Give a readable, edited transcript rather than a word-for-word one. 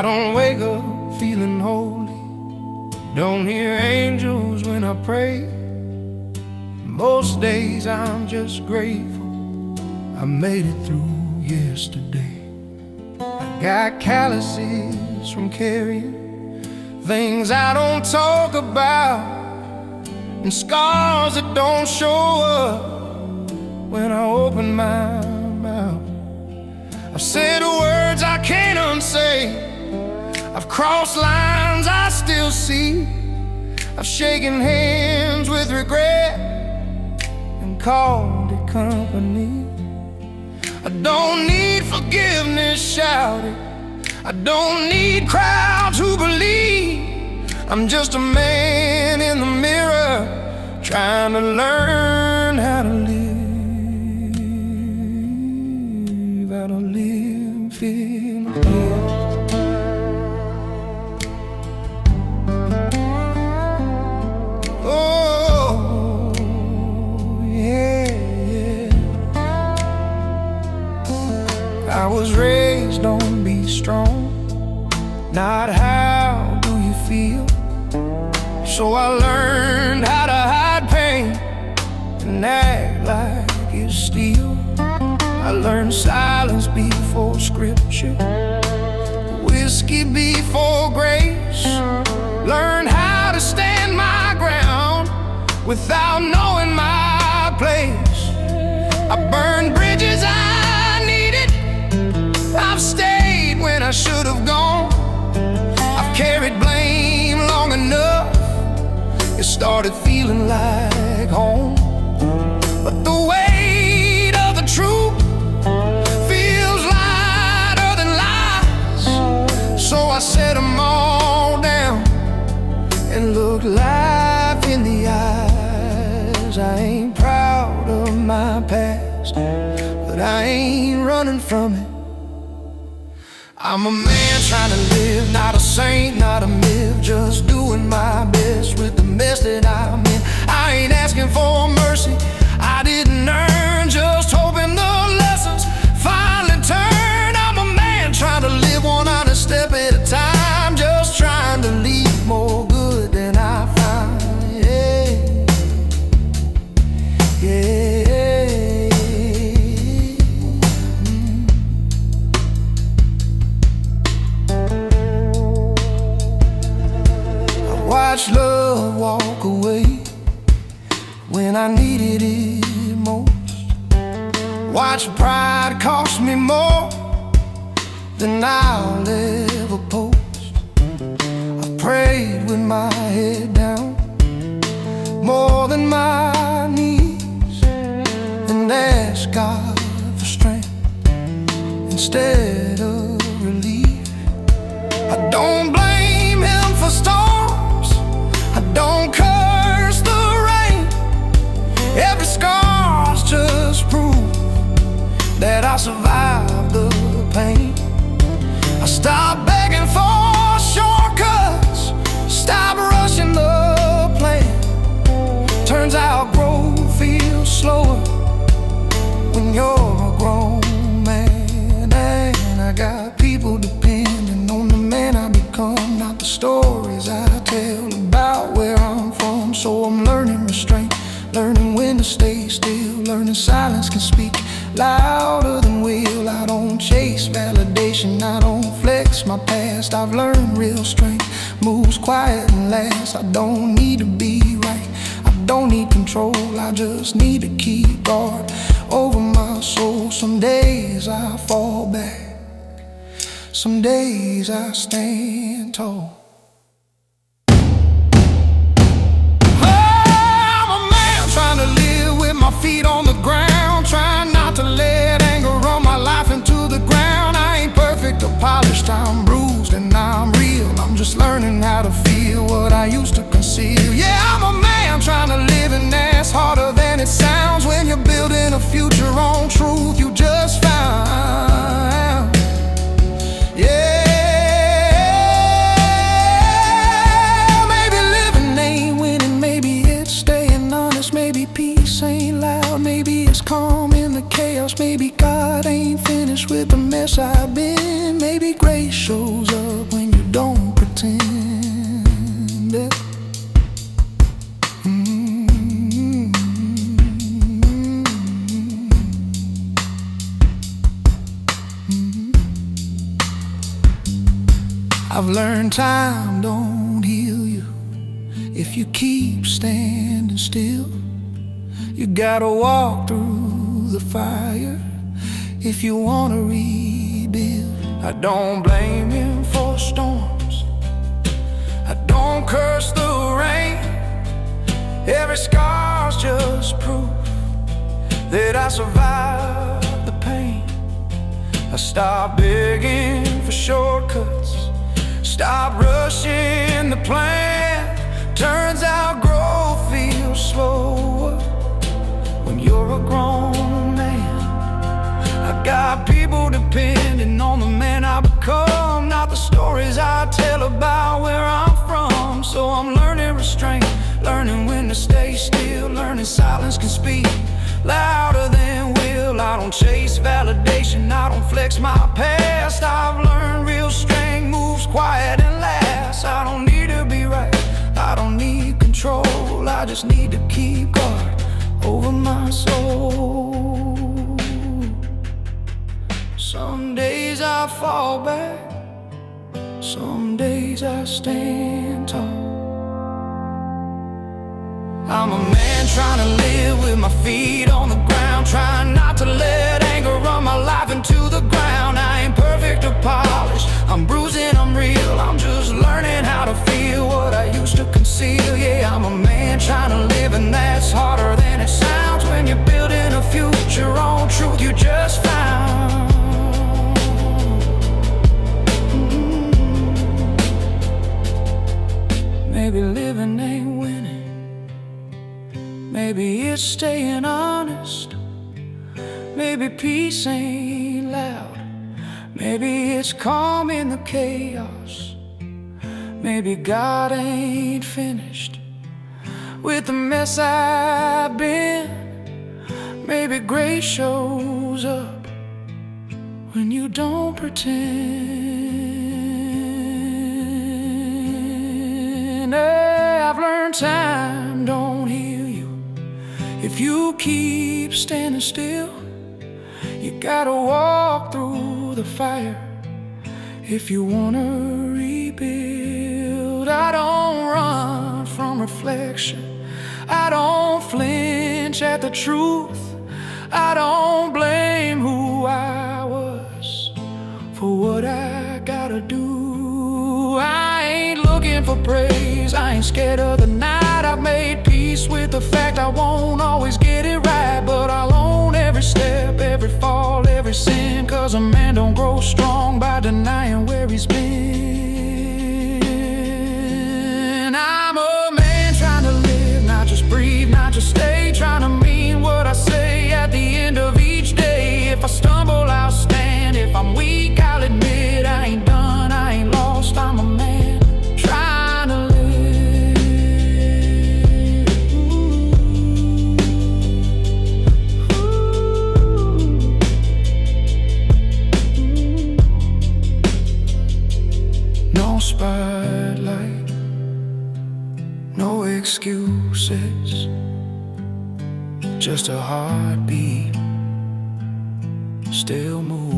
don't wake up feeling holy, don't hear angels when I pray. Most days I'm just grateful I made it through yesterday. I got calluses from carrying things I don't talk about, and scars that don't show up when I open my mouth. I've said words I can't unsay, I've crossed lines I still see, I've shaken hands with regret and called it company. I don't need forgiveness shouted, I don't need crowds who believe. I'm just a man in the mirror trying to learn how to live, how to live, feel again. Oh, yeah, yeah. I was raised on be strong, not how do you feel. So I learned how to hide pain and act like it's steel. I learned silence before scripture, whiskey before grace. Learned how to stand my ground without knowing my place. I burned bridges I needed, I've stayed when I should have gone. I've carried blame long enough, it started feeling like home. But the weight of the truth feels lighter than lies, so I set them all down and looked life in the eyes. I ain't proud of my past, but I ain't running from it. I'm a man trying to live, not a saint, not a myth, just doing my best with the mess that I'm in. I ain't asking for mercy I didn't earn, just hoping the lessons finally turn. I'm a man trying to live one honest step at a time, just trying to leave more good than I find. Yeah, yeah. Watch love walk away when I needed it most. Watch pride cost me more than I'll ever post. I've prayed with my head down more than my knees, and asked God for strength instead of relief. I don't blame him for storms, I don't curse the rain. Every scar's just proof that I survived the pain. I stopped begging for shortcuts, stop rushing the plan. Turns out growth feels slower when you're a grown man. And I got people depending on the man I become, not the stories I tell about where I'm from. So I'm learning restraint, learning when to stay still, learning silence can speak louder than will. I don't chase validation, I don't flex my past. I've learned real strength moves quiet and lasts. I don't need to be right, I don't need control, I just need to keep guard over my soul. Some days I fall back, some days I stand tall. My feet on the ground, trying not to let anger run my life into the ground. I ain't perfect or polished, I'm bruised and I'm real. I'm just learning how to feel what I used to conceal. Yeah, I'm a man trying to live, and that's harder than it sounds when you're building a future on truth you just found. Yeah. Maybe God ain't finished with the mess I've been. Maybe grace shows up I've learned time don't heal you if you keep standing still. You gotta walk through the fire if you wanna rebuild. I don't blame him for storms, I don't curse the rain. Every scar's just proof that I survived the pain. I stopped begging for shortcuts, stop rushing the plan. Turns out growth feels slower when you're a grown man. I got people depending on the man I become, not the stories I tell about where I'm from. So I'm learning restraint, learning when to stay still, learning silence can speak louder than will. I don't chase validation, I don't flex my past. I've learned real strength moves quiet and lasts. I don't need to be right, I don't need control, I just need to keep guard over my soul. Some days I fall back, some days I stand tall. I'm a man trying to live with my feet on the ground, trying not to let anger run my life into the ground. I ain't perfect or polished, I'm bruising, I'm real, I'm just learning how to feel what I used to conceal. Yeah, I'm a man trying to live, and that's harder than it sounds when you're building a future on truth you just found. Maybe living ain't winning, maybe it's staying honest. Maybe peace ain't loud, maybe it's calm in the chaos. Maybe God ain't finished with the mess I've been. Maybe grace shows up when you don't pretend. Hey, I've learned time don't heal you if you keep standing still. You gotta walk through the fire if you wanna rebuild. I don't run from reflection, I don't flinch at the truth. I don't blame who I was for what I gotta do. I ain't looking for praise, I ain't scared of the night. I've made peace with the fact I won't always get it right, but I'll own every step, every fall, every sin. Cause a man don't grow strong by denying where he's been. I'm a man trying to live, not just breathe, not just stay, trying to mean what I say at the end of each day. If I stumble, I'll stand, if I'm weak, I'll admit I ain't done, I ain't lost. I'm a man trying to live. No spotlight, no excuses, just a heartbeat still moving.